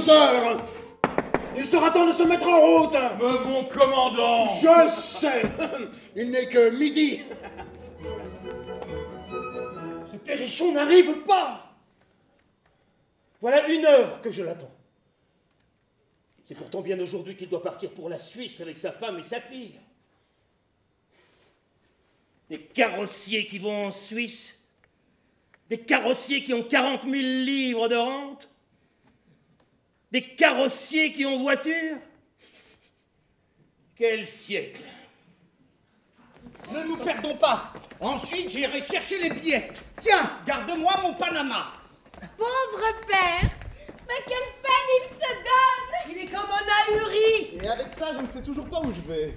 sœurs. Il sera temps de se mettre en route. Mais mon commandant! Je sais. Il n'est que midi. Ce Perrichon n'arrive pas. Voilà 1 heure que je l'attends. C'est pourtant bien aujourd'hui qu'il doit partir pour la Suisse avec sa femme et sa fille. Des carrossiers qui vont en Suisse, des carrossiers qui ont 40 000 livres de rente, des carrossiers qui ont voiture. Quel siècle! Ne nous perdons pas. Ensuite, j'irai chercher les billets. Tiens, garde-moi mon Panama. Pauvre père! Mais quelle peine il se donne! Il est comme un ahuri! Et avec ça, je ne sais toujours pas où je vais.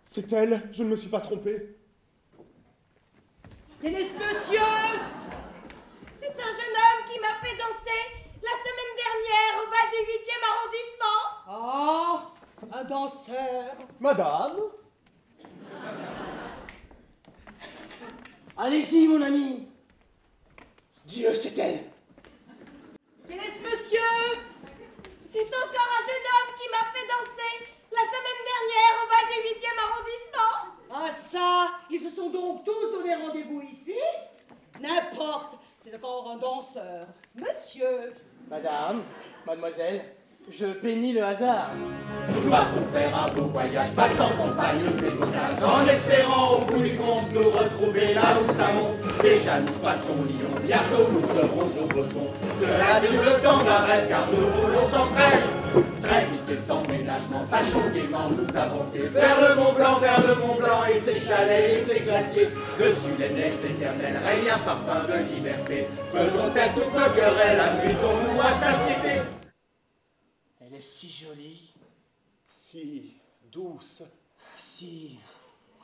C'est elle, je ne me suis pas trompé. Quel est-ce monsieur? C'est un jeune homme qui m'a fait danser la semaine dernière au bal du 8e arrondissement. Oh, un danseur. Madame? Allez-y, mon ami. Dieu, c'est elle. Quel est-ce monsieur? C'est encore un jeune homme qui m'a fait danser la semaine dernière au bal du 8e arrondissement. Ah ça, ils se sont donc tous donné rendez-vous ici? N'importe, c'est encore un danseur. Monsieur. Madame, mademoiselle, je bénis le hasard. Nous partons faire un beau voyage, passant campagne et montages, en espérant au bout du compte nous retrouver là où ça monte. Déjà nous passons Lyon, bientôt nous serons au Bosson. Cela dure le temps d'un rêve car nous roulons sans trêve. Très vite et sans ménagement, sachons gaiement nous avancer vers le Mont Blanc et ses chalets et ses glaciers. Dessus les neiges éternelles règne un parfum de liberté. Faisons tête toute nos querelles, amusons-nous à satiété. Elle est si jolie, Si douce, si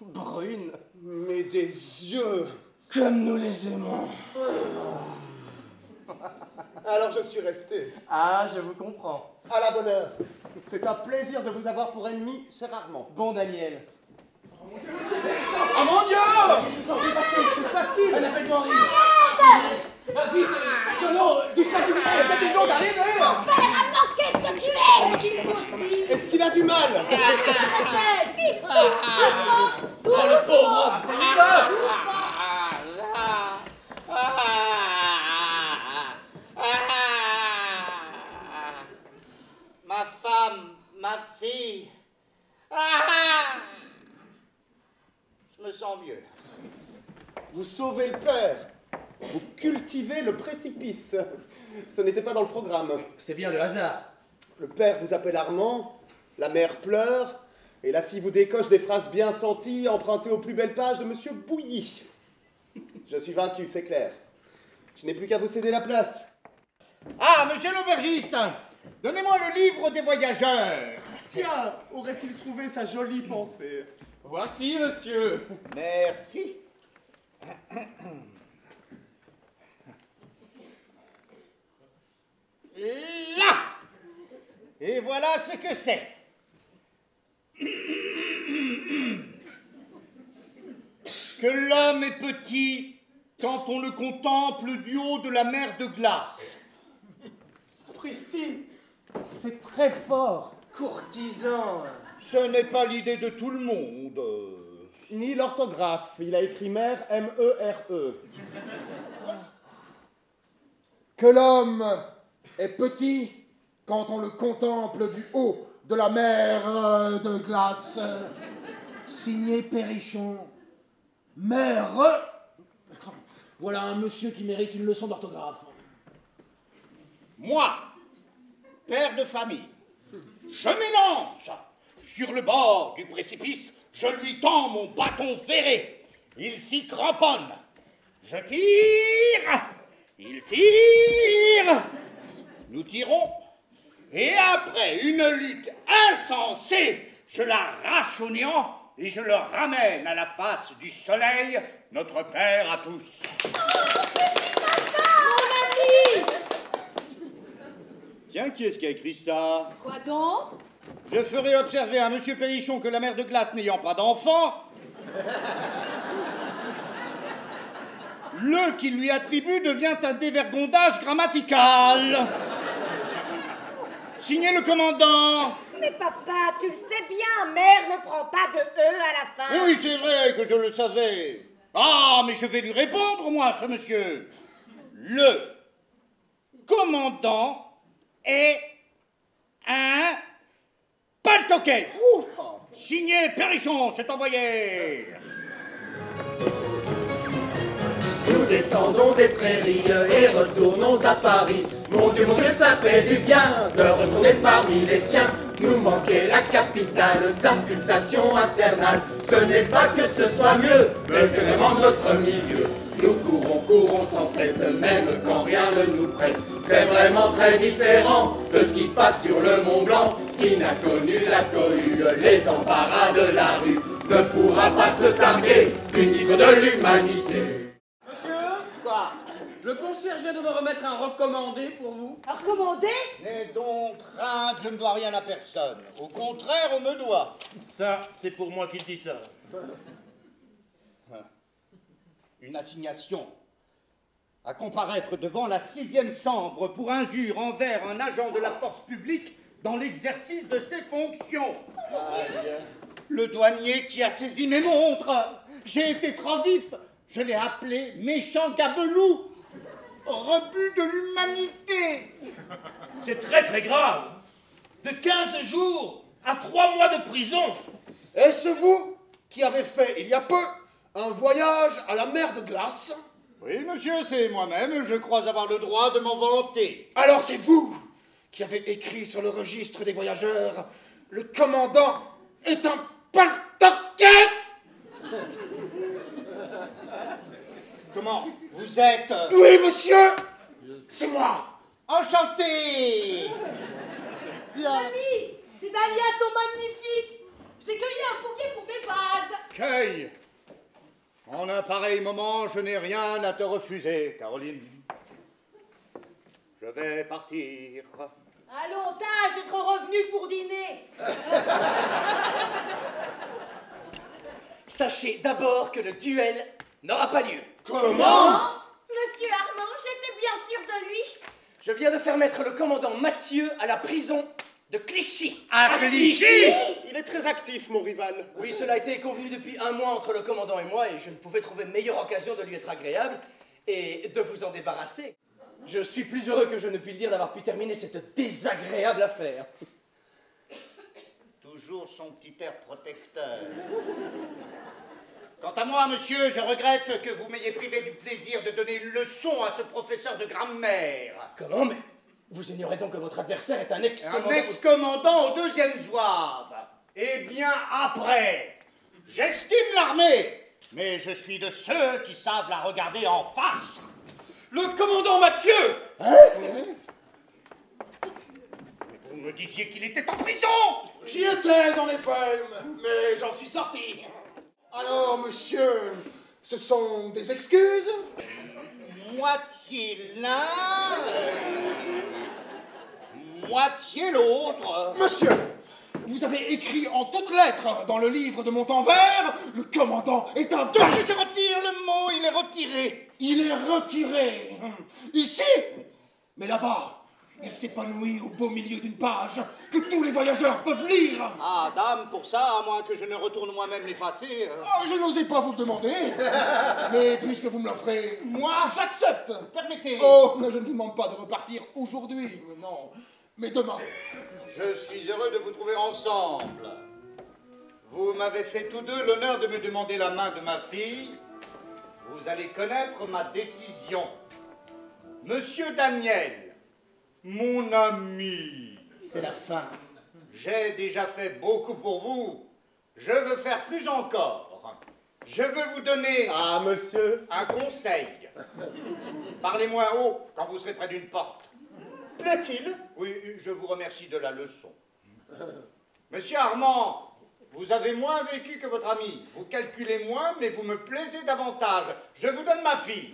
brune, mais des yeux. comme nous les aimons. Alors je suis resté. Ah, je vous comprends. À la bonne heure. C'est un plaisir de vous avoir pour ennemi, cher Armand. Bon, Daniel. Oh mon Dieu! Qu'est-ce qui s'est passé? Que se passe-t-il? Un affrètement horrible. Vite! De l'eau! Du sang! Du verre! Faites une blonde, allez, Mon père a manqué de se tuer. Est-ce qu'il a du mal? Vite, Oh le pauvre! C'est vivant! Ma femme, ma fille. Je me sens mieux. Vous sauvez le père. Vous cultivez le précipice. Ce n'était pas dans le programme. C'est bien le hasard. Le père vous appelle Armand, la mère pleure, et la fille vous décoche des phrases bien senties empruntées aux plus belles pages de Monsieur Bouilly. Je suis vaincu, c'est clair. Je n'ai plus qu'à vous céder la place. Ah, monsieur l'aubergiste, donnez-moi le livre des voyageurs. Tiens, aurait-il trouvé sa jolie pensée? Voici, monsieur. Merci. Là! Et voilà ce que c'est. Que l'homme est petit quand on le contemple du haut de la mer de glace. Sapristi, c'est très fort. Courtisan. Ce n'est pas l'idée de tout le monde. Ni l'orthographe, il a écrit mère, M-E-R-E. Que l'homme est petit quand on le contemple du haut de la mer de glace. Signé Perrichon. Mère. Voilà un monsieur qui mérite une leçon d'orthographe. Moi, père de famille, je m'élance sur le bord du précipice, je lui tends mon bâton ferré. Il s'y cramponne. Je tire, il tire, nous tirons, et après une lutte insensée, je l'arrache au néant et je le ramène à la face du soleil, notre père à tous. Mon ami! Tiens, qui est-ce qui a écrit ça? Quoi donc? Je ferai observer à Monsieur Perrichon que la mère de glace n'ayant pas d'enfant, le qu'il lui attribue devient un dévergondage grammatical. Signez le commandant. Mais papa, tu le sais bien, mère ne prend pas de E à la fin. Oui, c'est vrai que je le savais. Ah, mais je vais lui répondre, moi, ce monsieur. Le commandant est un paltoquet. Signé Perrichon, c'est envoyé. Nous descendons des prairies et retournons à Paris. Mon Dieu, ça fait du bien de retourner parmi les siens. Nous manquait la capitale, sa pulsation infernale. Ce n'est pas que ce soit mieux, mais c'est vraiment notre milieu. Nous courons sans cesse, même quand rien ne nous presse. C'est vraiment très différent de ce qui se passe sur le Mont Blanc, qui n'a connu la cohue, les embarras de la rue, ne pourra pas se targuer du titre de l'humanité. Monsieur, Quoi? le concierge vient de me remettre un recommandé pour vous. Un recommandé? N'aie donc crainte, je ne dois rien à personne. Au contraire, on me doit. Ça, c'est pour moi qu'il dit ça. Une assignation à comparaître devant la 6e chambre pour injure envers un agent de la force publique dans l'exercice de ses fonctions. Le douanier qui a saisi mes montres. J'ai été trop vif. Je l'ai appelé méchant gabelou. Rebut de l'humanité. C'est très très grave. De 15 jours à 3 mois de prison. Est-ce vous qui avez fait, il y a peu, un voyage à la mer de glace? Oui, monsieur, c'est moi-même. Je crois avoir le droit de m'en vanter. Alors c'est vous qui avez écrit sur le registre des voyageurs « Le commandant est un paltoquet !» Comment? Vous êtes... Oui, monsieur, c'est moi. Enchanté. Mamie, ces dahlias sont magnifiques. J'ai cueilli un bouquet pour mes vases. Cueille. En un pareil moment, je n'ai rien à te refuser, Caroline. Je vais partir. Allons, tâche d'être revenu pour dîner. Sachez d'abord que le duel n'aura pas lieu. Comment? Monsieur Armand, j'étais bien sûr de lui. Je viens de faire mettre le commandant Mathieu à la prison de Clichy. À Clichy? Il est très actif, mon rival. Oui, cela a été convenu depuis un mois entre le commandant et moi, et je ne pouvais trouver meilleure occasion de lui être agréable et de vous en débarrasser. Je suis plus heureux que je ne puis le dire d'avoir pu terminer cette désagréable affaire. Toujours son petit air protecteur. Quant à moi, monsieur, je regrette que vous m'ayez privé du plaisir de donner une leçon à ce professeur de grammaire. Comment? Mais vous ignorez donc que votre adversaire est un ex-commandant? Un ex-commandant au 2e zouave. Eh bien, après, j'estime l'armée, mais je suis de ceux qui savent la regarder en face. Le commandant Mathieu! Vous me disiez qu'il était en prison. J'y étais en effet, mais j'en suis sorti. Alors, monsieur, ce sont des excuses? Moitié l'un, moitié l'autre. Monsieur, vous avez écrit en toutes lettres dans le livre de mon temps vert, le commandant est un... Je retire le mot, il est retiré. Il est retiré. Ici, mais là-bas, il s'épanouit au beau milieu d'une page que tous les voyageurs peuvent lire. Ah, dame, pour ça, à moins que je ne retourne moi-même l'effacer. Oh, je n'osais pas vous le demander, mais puisque vous me l'offrez, moi, j'accepte. Permettez. Oh, mais je ne vous demande pas de repartir aujourd'hui, non, mais demain. Je suis heureux de vous trouver ensemble. Vous m'avez fait tous deux l'honneur de me demander la main de ma fille. Vous allez connaître ma décision. Monsieur Daniel, mon ami. C'est la fin. J'ai déjà fait beaucoup pour vous. Je veux faire plus encore. Je veux vous donner Ah, monsieur. un conseil. Parlez moins haut quand vous serez près d'une porte. Plaît-il? Oui, je vous remercie de la leçon. Monsieur Armand, vous avez moins vécu que votre ami. Vous calculez moins, mais vous me plaisez davantage. Je vous donne ma fille.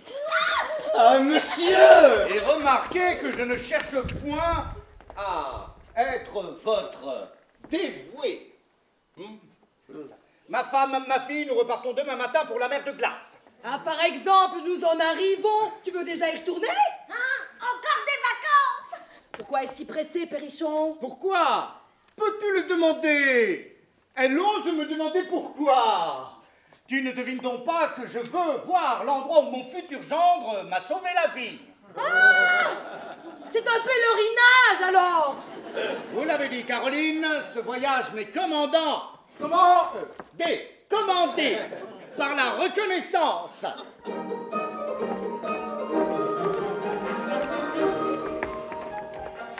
Ah, monsieur! Et remarquez que je ne cherche point à être votre dévoué. Ma femme, ma fille, nous repartons demain matin pour la mer de glace. Ah, par exemple, nous en arrivons. Tu veux déjà y retourner? Hein? Encore des vacances? Pourquoi est-ce si pressé, Perrichon? Pourquoi? Peux-tu le demander? Elle ose me demander pourquoi. Tu ne devines donc pas que je veux voir l'endroit où mon futur gendre m'a sauvé la vie. Ah! C'est un pèlerinage, alors! Vous l'avez dit, Caroline, ce voyage m'est commandant. Comment? Commandé par la reconnaissance.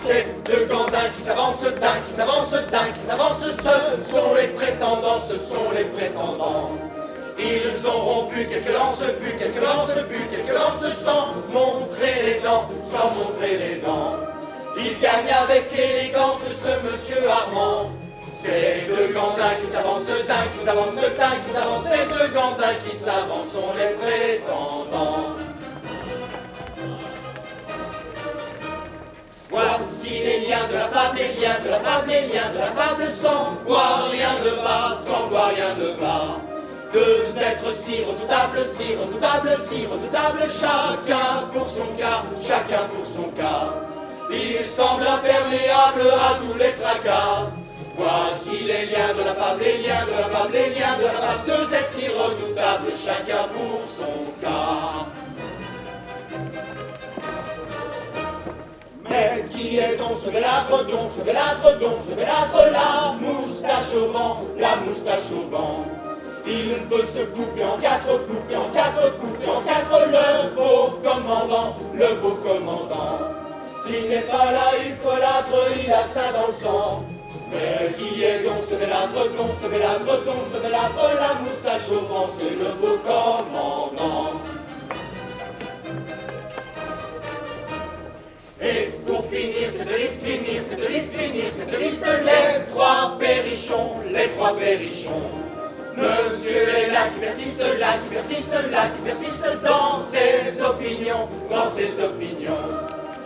C'est deux gandins qui s'avancent, qui s'avancent, ce sont les prétendants, ce sont les prétendants. Ils ont rompu quelques lances, quelques lances, sans montrer les dents, Il gagne avec élégance ce monsieur Armand. C'est deux gandins qui s'avancent, qui s'avancent, ces deux gandins qui s'avancent sont les prétendants. Voici les liens de la fable, les liens de la fable, sans quoi rien ne va, Deux êtres si redoutables, chacun pour son cas, Ils semblent imperméables à tous les tracas. Voici les liens de la fable, deux êtres si redoutables, chacun pour son cas. Mais qui est donc ce bellâtre, la moustache au vent, Il ne peut se couper en quatre, le beau commandant. S'il n'est pas là, il folâtre, il a ça dans le sang. Mais qui est donc ce bellâtre, la moustache au vent, c'est le beau commandant. Et pour finir cette liste, les trois Perrichons, Monsieur est là qui persiste, dans ses opinions,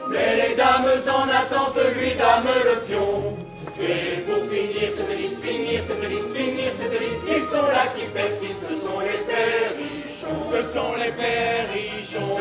Mais les dames en attente lui dame le pion. Et pour finir cette liste, ils sont là qui persistent, ce sont les Perrichons. Ce sont les Perrichons.